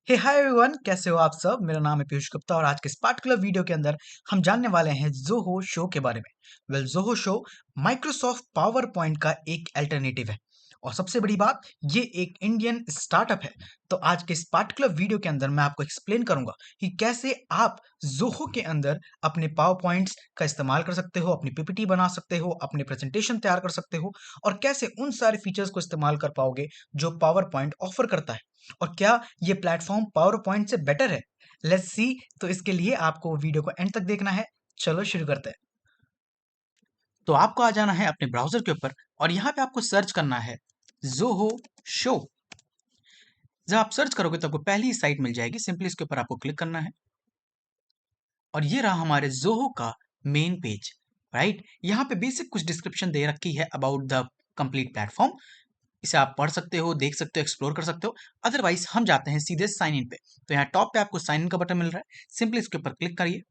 हे hi everyone, कैसे हो आप सब। मेरा नाम है पीयूष गुप्ता और आज के इस पार्टिकुलर वीडियो के अंदर हम जानने वाले हैं ज़ोहो शो के बारे में। Zoho show Microsoft power point का एक अल्टरनेटिव है और सबसे बड़ी बात, ये एक इंडियन स्टार्टअप है। तो आज के इस पार्टिकुलर वीडियो के अंदर मैं आपको एक्सप्लेन करूंगा कि कैसे आप ज़ोहो के अंदर अपने पावर पॉइंट्स का इस्तेमाल कर सकते हो, अपनी पीपीटी बना सकते हो, अपने प्रेजेंटेशन तैयार कर सकते हो और कैसे उन सारे फीचर्स को इस्तेमाल कर पाओगे जो पावर पॉइंट ऑफर करता है। और क्या ये प्लेटफॉर्म पावर पॉइंट से बेटर है? Let's see. तो इसके लिए आपको वीडियो को एंड तक देखना है। चलो शुरू करते हैं। तो आपको आ जाना है अपने ब्राउजर के ऊपर और यहाँ पे आपको सर्च करना है ज़ोहो शो। जब आप सर्च करोगे तो आपको पहली ही साइट मिल जाएगी। सिंपली इसके ऊपर आपको क्लिक करना है और ये रहा हमारे ज़ोहो का मेन पेज। राइट, यहाँ पे बेसिक कुछ डिस्क्रिप्शन दे रखी है अबाउट द कंप्लीट प्लेटफॉर्म। इसे आप पढ़ सकते हो, देख सकते हो, एक्सप्लोर कर सकते हो। अदरवाइज हम जाते हैं सीधे साइन इन पे। तो यहाँ टॉप पे आपको साइन इन का बटन मिल रहा है, सिंपली इसके ऊपर क्लिक करिए।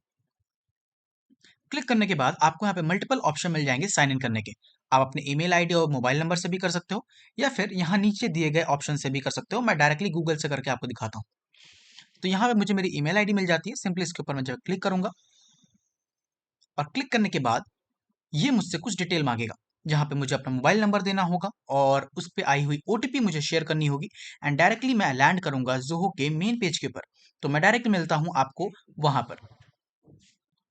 क्लिक करने के बाद आपको यहाँ पे मल्टीपल ऑप्शन मिल जाएंगे साइन इन करने के। आप अपने ईमेल आईडी और मोबाइल नंबर से भी कर सकते हो या फिर यहाँ नीचे दिए गए ऑप्शन से भी कर सकते हो। मैं डायरेक्टली गूगल से करके आपको दिखाता हूँ। तो यहाँ पे मुझे मेरी ईमेल आईडी मिल जाती है। सिंपली इसके ऊपर मैं जब क्लिक करूंगा और क्लिक करने के बाद ये मुझसे कुछ डिटेल मांगेगा, जहाँ पे मुझे अपना मोबाइल नंबर देना होगा और उस पे आई हुई ओटीपी मुझे शेयर करनी होगी। एंड डायरेक्टली मैं लैंड करूंगा ज़ोहो के मेन पेज के ऊपर। तो मैं डायरेक्ट मिलता हूँ आपको वहां पर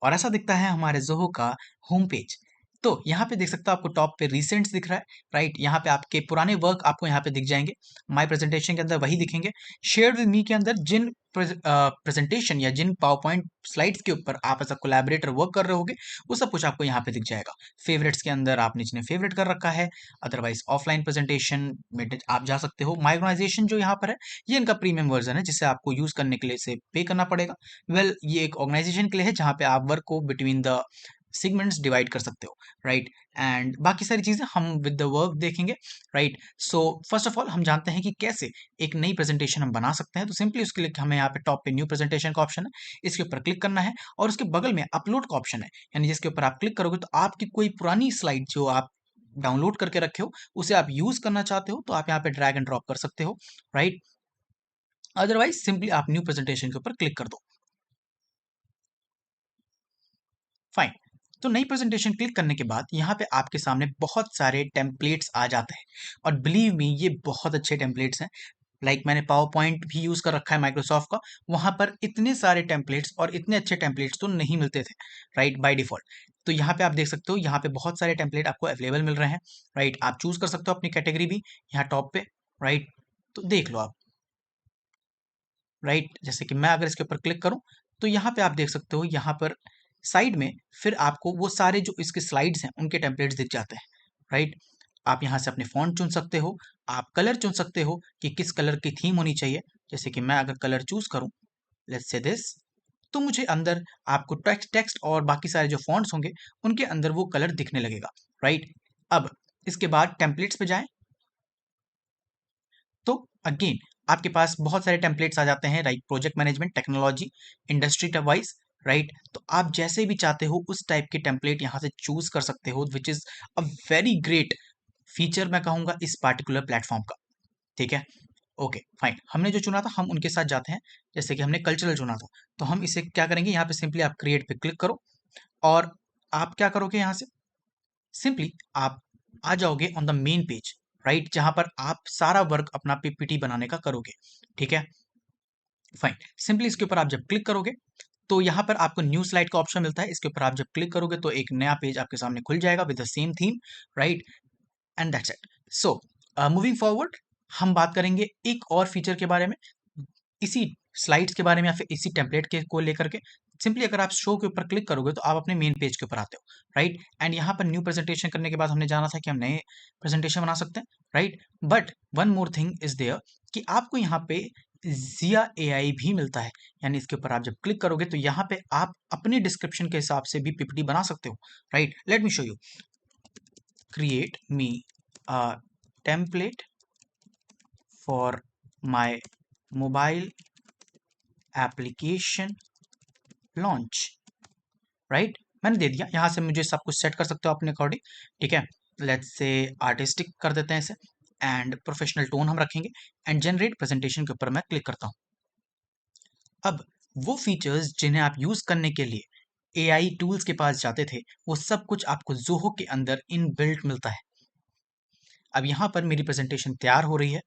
और ऐसा दिखता है हमारे ज़ोहो का होम पेज। तो यहाँ पे देख सकते हो, आपको टॉप पे रिसेंट्स दिख रहा है। राइट, यहाँ पे आपके पुराने वर्क आपको यहाँ पे दिख जाएंगे। माय प्रेजेंटेशन के अंदर वही दिखेंगे। शेयर विद मी के अंदर जिन प्रेजेंटेशन या जिन पावर पॉइंट स्लाइड्स के ऊपर आप एज अ कोलैबोरेटर वर्क कर रहे होगे, वो सब कुछ आपको यहाँ पे दिख जाएगा। फेवरेट्स के अंदर आपने जिन्हें फेवरेट कर रखा है। अदरवाइज ऑफलाइन प्रेजेंटेशन में आप जा सकते हो। माई ऑर्गेनाइजेशन जो यहाँ पर है, ये इनका प्रीमियम वर्जन है जिसे आपको यूज करने के लिए इसे पे करना पड़ेगा। ये एक ऑर्गेनाइजेशन के लिए है जहाँ पे आप वर्क को बिटवीन द सेगमेंट्स डिवाइड कर सकते हो। राइट, एंड बाकी सारी चीजें हम विद द वर्क देखेंगे। Right, so first of all हम जानते हैं कि कैसे एक नई प्रेजेंटेशन हम बना सकते हैं। तो सिंपली उसके लिए हमें यहाँ पे टॉप पे न्यू प्रेजेंटेशन का ऑप्शन है, इसके ऊपर क्लिक करना है और उसके बगल में अपलोड का ऑप्शन है। यानी जिसके ऊपर आप क्लिक करोगे तो आपकी कोई पुरानी स्लाइड जो आप डाउनलोड करके रखे हो, उसे आप यूज करना चाहते हो तो आप यहाँ पे ड्रैग एंड ड्रॉप कर सकते हो। राइट, अदरवाइज सिंपली आप न्यू प्रेजेंटेशन के ऊपर क्लिक कर दो। फाइन। तो नई प्रेजेंटेशन क्लिक करने के बाद यहाँ पे आपके सामने बहुत सारे टेम्पलेट्स आ जाते हैं और बिलीव मी ये बहुत अच्छे टेम्पलेट्स हैं। मैंने पावर पॉइंट भी यूज कर रखा है माइक्रोसॉफ्ट का, वहां पर इतने सारे टेम्पलेट्स और इतने अच्छे टेम्पलेट्स तो नहीं मिलते थे। Right, by default. तो यहाँ पे आप देख सकते हो, यहाँ पे बहुत सारे टेम्पलेट आपको अवेलेबल मिल रहे हैं। राइट, आप चूज कर सकते हो अपनी कैटेगरी भी यहाँ टॉप पे। राइट, तो देख लो आप। राइट, जैसे कि मैं अगर इसके ऊपर क्लिक करूं तो यहाँ पे आप देख सकते हो, यहाँ पर साइड में फिर आपको वो सारे जो इसके स्लाइड्स हैं उनके टेम्पलेट्स दिख जाते हैं। राइट, आप यहाँ से अपने फॉन्ट चुन सकते हो, आप कलर चुन सकते हो कि किस कलर की थीम होनी चाहिए। जैसे कि मैं अगर कलर चूज करूं, लेट्स से दिस, तो मुझे अंदर आपको टेक्स्ट टेक्स्ट और बाकी सारे जो फॉन्ट्स होंगे उनके अंदर वो कलर दिखने लगेगा। राइट, अब इसके बाद टेम्पलेट्स पे जाएं तो अगेन आपके पास बहुत सारे टेम्पलेट्स आ जाते हैं, like project management, technology, industry wise. Right, तो आप जैसे भी चाहते हो उस टाइप के टेम्पलेट यहाँ से चूज कर सकते हो, which is a very great feature मैं कहूंगा इस पार्टिकुलर प्लेटफॉर्म का। ठीक है, ओके फाइन। हमने जो चुना था हम उनके साथ जाते हैं। जैसे कि हमने कल्चरल चुना था, तो हम इसे क्या करेंगे, यहाँ पे सिंपली आप क्रिएट पे क्लिक करो और आप क्या करोगे, यहाँ से सिंपली आप आ जाओगे on the main page. Right, जहां पर आप सारा वर्क अपना पीपीटी बनाने का करोगे। ठीक है, फाइन। सिंपली इसके ऊपर आप जब क्लिक करोगे तो यहाँ पर आपको न्यू स्लाइड का ऑप्शन मिलता है। इसके ऊपर आप जब क्लिक करोगे तो एक नया पेज आपके सामने खुल जाएगा with the same theme. Right, and that's it. So moving forward हम बात करेंगे एक और फीचर के बारे में, इसी स्लाइड्स के बारे में या फिर इसी टेम्पलेट के को लेकर के। सिंपली अगर आप शो के ऊपर क्लिक करोगे तो आप अपने मेन पेज के ऊपर आते हो। राइट, एंड यहाँ पर न्यू प्रेजेंटेशन करने के बाद हमने जाना था कि हम नए प्रेजेंटेशन बना सकते हैं। Right, but one more thing is there कि आपको यहाँ पे जिया एआई भी मिलता है। यानी इसके ऊपर आप जब क्लिक करोगे तो यहाँ पे आप अपने डिस्क्रिप्शन के हिसाब से भी पीपीटी बना सकते हो। Right, let me show you. Create me a template for my mobile application launch. Right, मैंने दे दिया। यहाँ से मुझे सब कुछ सेट कर सकते हो अपने अकॉर्डिंग। ठीक है, लेट्स से आर्टिस्टिक कर देते हैं इसे एंड प्रोफेशनल टोन हम रखेंगे एंड जनरेट प्रेजेंटेशन के ऊपर मैं क्लिक करता हूँ। अब वो फीचर्स जिन्हें आप यूज करने के लिए एआई टूल्स के पास जाते थे, वो सब कुछ आपको ज़ोहो के अंदर इनबिल्ट मिलता है। अब यहाँ पर मेरी प्रेजेंटेशन तैयार हो रही है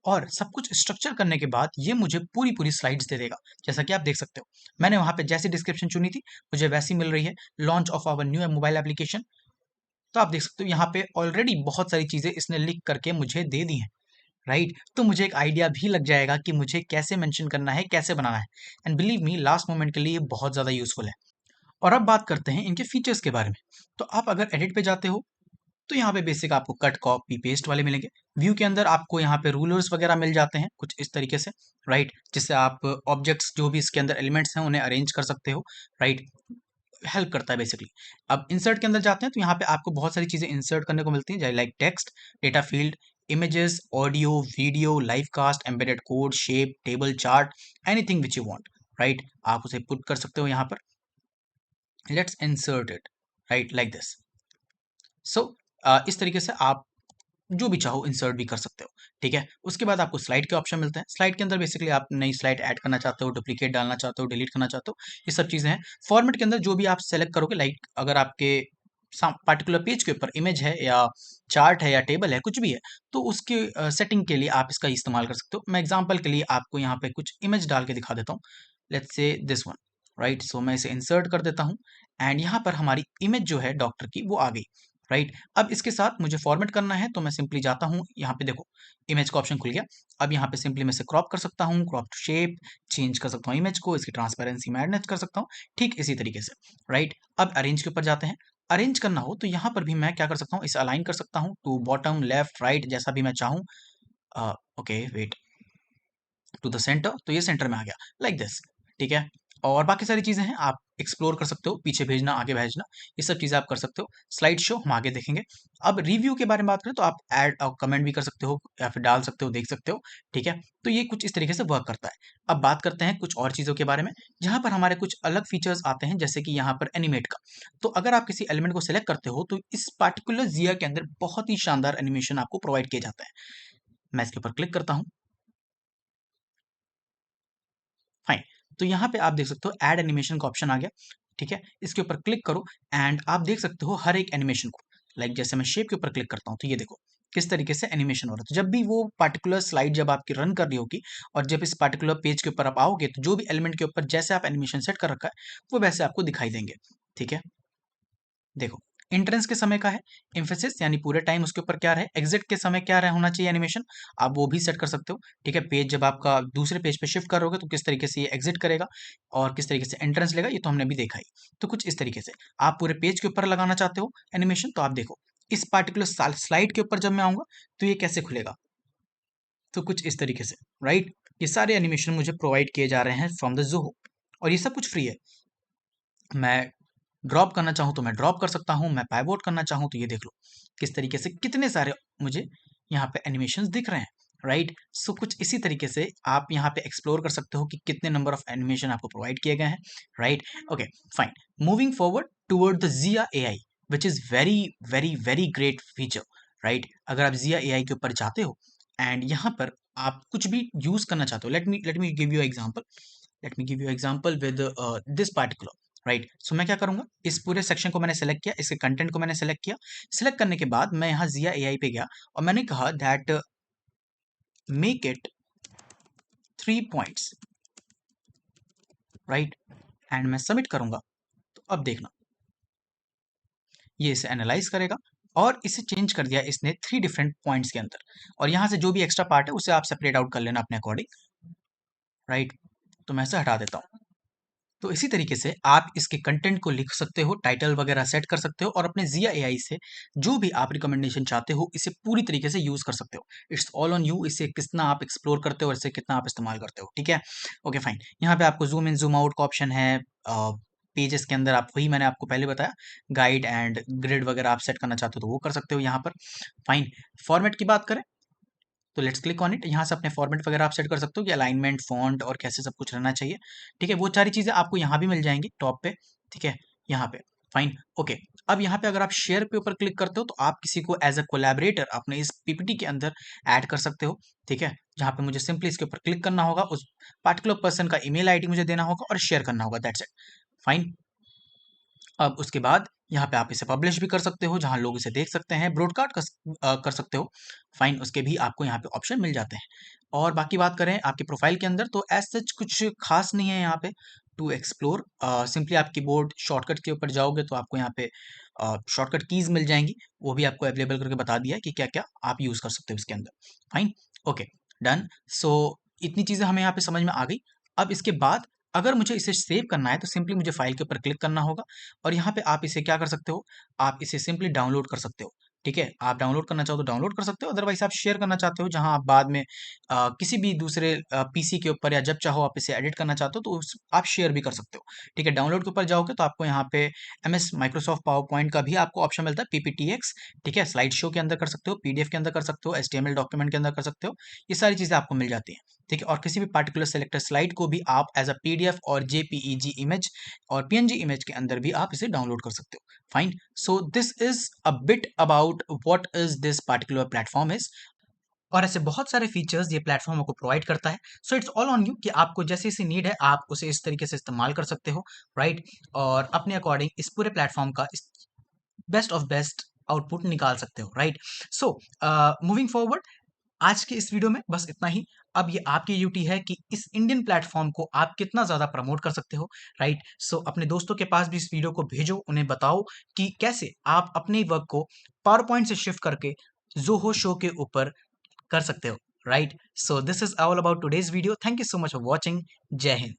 और सब कुछ स्ट्रक्चर करने के बाद ये मुझे पूरी पूरी स्लाइड्स दे देगा। जैसा कि आप देख सकते हो, मैंने वहाँ पे जैसी डिस्क्रिप्शन चुनी थी, मुझे वैसी मिल रही है। Launch of our new mobile application, तो आप देख सकते हो यहाँ पे ऑलरेडी बहुत सारी चीज़ें इसने लिख करके मुझे दे दी हैं। राइट, तो मुझे एक आइडिया भी लग जाएगा कि मुझे कैसे मेंशन करना है, कैसे बनाना है। And believe me, last moment के लिए ये बहुत ज़्यादा यूजफुल है। और अब बात करते हैं इनके फीचर्स के बारे में। तो आप अगर एडिट पे जाते हो, तो यहाँ पे बेसिक आपको कट कॉपी पेस्ट वाले मिलेंगे। व्यू के अंदर आपको यहाँ पे रूलर्स वगैरह मिल जाते हैं कुछ इस तरीके से। राइट, जिससे आप ऑब्जेक्ट्स जो भी इसके अंदर एलिमेंट्स हैं उन्हें अरेंज कर सकते हो। राइट, हेल्प करता है बेसिकली। अब इंसर्ट के अंदर जाते हैं, तो यहाँ पे आपको बहुत सारी चीज़ें इंसर्ट करने को मिलती हैं, जैसे like text, data field, images, audio, video, live cast, embedded code, shape, table, chart, anything which you want. Right, आप उसे पुट कर सकते हो यहाँ पर। Let's insert it, right, like this. So इस तरीके से आप जो भी चाहो इंसर्ट भी कर सकते हो। ठीक है, उसके बाद आपको स्लाइड के ऑप्शन मिलते हैं। स्लाइड के अंदर बेसिकली आप नई स्लाइड ऐड करना चाहते हो, डुप्लीकेट डालना चाहते हो, डिलीट करना चाहते हो, ये सब चीज़ें हैं। फॉर्मेट के अंदर जो भी आप सेलेक्ट करोगे, लाइक अगर आपके पर्टिकुलर पेज के ऊपर इमेज है या चार्ट है या टेबल है, कुछ भी है, तो उसके सेटिंग के लिए आप इसका इस्तेमाल कर सकते हो। मैं एग्जाम्पल के लिए आपको यहाँ पे कुछ इमेज डाल के दिखा देता हूँ। Let's say this one. Right, so मैं इसे इंसर्ट कर देता हूँ एंड यहाँ पर हमारी इमेज जो है डॉक्टर की वो आ गई। राइट, अब इसके साथ मुझे फॉर्मेट करना है, तो मैं सिंपली जाता हूँ, यहाँ पे देखो इमेज का ऑप्शन खुल गया। अब यहाँ पे सिंपली मैं इसे क्रॉप कर सकता हूँ, क्रॉप टू शेप, चेंज कर सकता हूँ इमेज को, इसकी ट्रांसपेरेंसी मैनेज कर सकता हूँ, ठीक इसी तरीके से। राइट, अब अरेंज के ऊपर जाते हैं। अरेंज करना हो तो यहाँ पर भी मैं क्या कर सकता हूँ, इसे अलाइन कर सकता हूँ टू बॉटम, लेफ्ट, राइट, जैसा भी मैं चाहूँ। Okay wait, to the centre, तो ये सेंटर में आ गया लाइक दिस। ठीक है, और बाकी सारी चीज़ें हैं, आप एक्सप्लोर कर सकते हो, पीछे भेजना, आगे भेजना, ये सब चीज़ें आप कर सकते हो। स्लाइड शो हम आगे देखेंगे। अब रिव्यू के बारे में बात करें तो आप ऐड और कमेंट भी कर सकते हो या फिर डाल सकते हो, देख सकते हो। ठीक है, तो ये कुछ इस तरीके से वर्क करता है। अब बात करते हैं कुछ और चीज़ों के बारे में, जहाँ पर हमारे कुछ अलग फीचर्स आते हैं, जैसे कि यहाँ पर एनिमेट का। तो अगर आप किसी एलिमेंट को सिलेक्ट करते हो, तो इस पार्टिकुलर जिया के अंदर बहुत ही शानदार एनिमेशन आपको प्रोवाइड किया जाता है। मैं इसके ऊपर क्लिक करता हूँ। फाइन, तो यहाँ पे आप देख सकते हो ऐड एनिमेशन का ऑप्शन आ गया। ठीक है, इसके ऊपर क्लिक करो एंड आप देख सकते हो हर एक एनिमेशन को। लाइक जैसे मैं शेप के ऊपर क्लिक करता हूँ, तो ये देखो किस तरीके से एनिमेशन हो रहा है। तो जब भी वो पार्टिकुलर स्लाइड जब आपकी रन कर रही होगी और जब इस पार्टिकुलर पेज के ऊपर आप आओगे, तो जो भी एलिमेंट के ऊपर जैसे आप एनिमेशन सेट कर रखा है, वो वैसे आपको दिखाई देंगे। ठीक है, देखो एंट्रेंस के समय का है, एम्फेसिस यानी पूरे टाइम उसके ऊपर क्या रहे, एग्जिट के समय क्या रहे होना चाहिए एनिमेशन, आप वो भी सेट कर सकते हो। ठीक है, पेज जब आपका दूसरे पेज पे शिफ्ट करोगे तो किस तरीके से ये एग्जिट करेगा और किस तरीके से एंट्रेंस लेगा, ये तो हमने अभी देखा ही। तो कुछ इस तरीके से आप पूरे पेज के ऊपर लगाना चाहते हो एनिमेशन, तो आप देखो इस पार्टिकुलर स्लाइड के ऊपर जब मैं आऊंगा तो ये कैसे खुलेगा, तो कुछ इस तरीके से। राइट, ये सारे एनिमेशन मुझे प्रोवाइड किए जा रहे हैं फ्रॉम द ज़ोहो और ये सब कुछ फ्री है। मैं ड्रॉप करना चाहूँ तो मैं ड्रॉप कर सकता हूँ, मैं पाइवोट करना चाहूँ तो ये देख लो किस तरीके से कितने सारे मुझे यहाँ पे एनिमेशंस दिख रहे हैं। राइट, सो कुछ इसी तरीके से आप यहाँ पे एक्सप्लोर कर सकते हो कि कितने नंबर ऑफ एनिमेशन आपको प्रोवाइड किए गए हैं। Right, okay fine, moving forward toward the Jia AI which is very very very great feature. Right, अगर आप जिया एआई के ऊपर जाते हो एंड यहाँ पर आप कुछ भी यूज करना चाहते हो, let me give you example, let me give you example with this particular. Right, so मैं क्या करूंगा, इस पूरे सेक्शन को मैंने सेलेक्ट किया, इसके कंटेंट को मैंने सेलेक्ट किया। सेलेक्ट करने के बाद मैं यहाँ जिया एआई पे गया और मैंने कहा that make it 3 points. Right, and मैं सबमिट करूंगा, तो अब देखना ये इसे एनालाइज करेगा और इसे चेंज कर दिया इसने 3 डिफरेंट पॉइंट्स के अंदर। और यहाँ से जो भी एक्स्ट्रा पार्ट है उसे आप सेपरेट आउट कर लेना अपने अकॉर्डिंग। राइट, तो मैं इसे हटा देता हूँ। तो इसी तरीके से आप इसके कंटेंट को लिख सकते हो, टाइटल वगैरह सेट कर सकते हो और अपने जिया एआई से जो भी आप रिकमेंडेशन चाहते हो इसे पूरी तरीके से यूज कर सकते हो। इट्स ऑल ऑन यू, इसे कितना आप एक्सप्लोर करते हो और इसे कितना आप इस्तेमाल करते हो। ठीक है, ओके फाइन, यहाँ पे आपको जूम इन जूम आउट का ऑप्शन है। पेजेस के अंदर आप वही मैंने आपको पहले बताया, गाइड एंड ग्रिड वगैरह आप सेट करना चाहते हो तो वो कर सकते हो यहाँ पर। फाइन, फॉर्मेट की बात करें तो लेट्स क्लिक ऑन इट। यहाँ से अपने फॉर्मेट वगैरह आप सेट कर सकते हो कि अलाइनमेंट, फॉन्ट और कैसे सब कुछ रहना चाहिए। ठीक है, वो सारी चीज़ें आपको यहाँ भी मिल जाएंगी टॉप पे। ठीक है, यहाँ पे फाइन, ओके। अब यहाँ पे अगर आप शेयर के ऊपर क्लिक करते हो तो आप किसी को एज अ कोलैबोरेटर अपने इस पीपीटी के अंदर ऐड कर सकते हो, ठीक है। जहाँ पे मुझे सिंपली इसके ऊपर क्लिक करना होगा, उस पार्टिकुलर पर्सन का ईमेल आईडी मुझे देना होगा और शेयर करना होगा, दैट्स इट, फाइन। अब उसके बाद यहाँ पे आप इसे पब्लिश भी कर सकते हो, जहाँ लोग इसे देख सकते हैं, ब्रॉडकास्ट कर सकते हो, फाइन। उसके भी आपको यहाँ पे ऑप्शन मिल जाते हैं। और बाकी बात करें आपके प्रोफाइल के अंदर, तो एज सच कुछ खास नहीं है यहाँ पे टू एक्सप्लोर। सिंपली आप कीबोर्ड शॉर्टकट के ऊपर जाओगे तो आपको यहाँ पे शॉर्टकट कीज मिल जाएंगी, वो भी आपको अवेलेबल करके बता दिया है कि क्या क्या आप यूज़ कर सकते हो इसके अंदर, फाइन, ओके, डन। सो इतनी चीज़ें हमें यहाँ पे समझ में आ गई। अब इसके बाद अगर मुझे इसे सेव करना है तो सिंपली मुझे फाइल के ऊपर क्लिक करना होगा और यहाँ पे आप इसे क्या कर सकते हो, आप इसे सिंपली डाउनलोड कर सकते हो, ठीक है। आप डाउनलोड करना चाहो तो डाउनलोड कर सकते हो, अदरवाइज आप शेयर करना चाहते हो जहां आप बाद में किसी भी दूसरे पीसी के ऊपर या जब चाहो आप इसे एडिट करना चाहते हो तो आप शेयर भी कर सकते हो, ठीक है। डाउनलोड के ऊपर जाओगे तो आपको यहाँ पे एमएस माइक्रोसॉफ्ट पावर पॉइंट का भी आपको ऑप्शन मिलता है, पीपीटीएक्स, ठीक है। स्लाइड शो के अंदर कर सकते हो, पीडीएफ के अंदर कर सकते हो, एचटीएमएल डॉक्यूमेंट के अंदर कर सकते हो, ये सारी चीज़ें आपको मिल जाती हैं, ठीक है। और किसी भी पार्टिकुलर सेलेक्टेड स्लाइड को भी आप एज अ पीडीएफ और जेपीईजी इमेज और पीएनजी इमेज के अंदर भी आप इसे डाउनलोड कर सकते हो, fine. So this is a bit about what is this particular platform is. और ऐसे बहुत सारे फीचर्स ये प्लेटफॉर्म आपको प्रोवाइड करता है। So it's all on you कि आपको जैसी सी नीड है आप उसे इस तरीके से इस्तेमाल कर सकते हो, राइट। और अपने अकॉर्डिंग इस पूरे प्लेटफॉर्म का बेस्ट ऑफ बेस्ट आउटपुट निकाल सकते हो, राइट। सो मूविंग फॉरवर्ड, आज के इस वीडियो में बस इतना ही। अब ये आपकी ड्यूटी है कि इस इंडियन प्लेटफॉर्म को आप कितना ज़्यादा प्रमोट कर सकते हो, राइट। सो अपने दोस्तों के पास भी इस वीडियो को भेजो, उन्हें बताओ कि कैसे आप अपने वर्क को पावर पॉइंट से शिफ्ट करके जोहो शो के ऊपर कर सकते हो, right. So this is all about today's video, thank you so much for watching, जय हिंद।